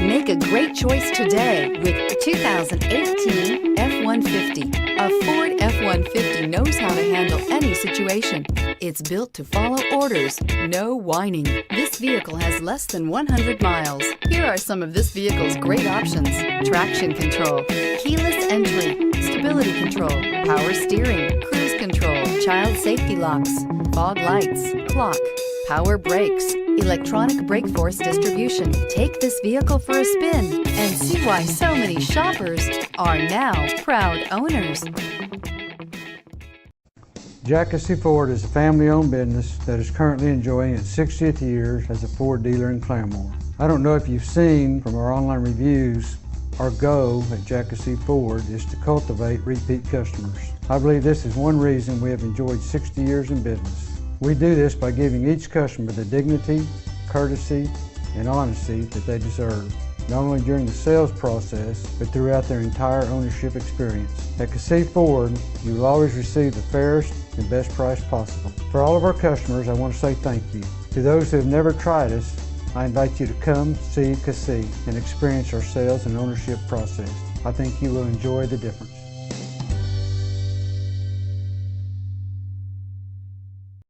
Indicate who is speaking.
Speaker 1: Make a great choice today with the 2018 F-150. A Ford F-150 knows how to handle any situation. It's built to follow orders, no whining. This vehicle has less than 100 miles. Here are some of this vehicle's great options: traction control, keyless entry, stability control, power steering, cruise control, child safety locks, fog lights, clock, power brakes, electronic brake force distribution. Take this vehicle for a spin and see why so many shoppers are now proud owners.
Speaker 2: Kissee Ford is a family-owned business that is currently enjoying its 60th year as a Ford dealer in Claremore. I don't know if you've seen from our online reviews, our goal at Kissee Ford is to cultivate repeat customers. I believe this is one reason we have enjoyed 60 years in business. We do this by giving each customer the dignity, courtesy, and honesty that they deserve, not only during the sales process, but throughout their entire ownership experience. At Kissee Ford, you will always receive the fairest and best price possible. For all of our customers, I want to say thank you. To those who have never tried us, I invite you to come see Kissee and experience our sales and ownership process. I think you will enjoy the difference.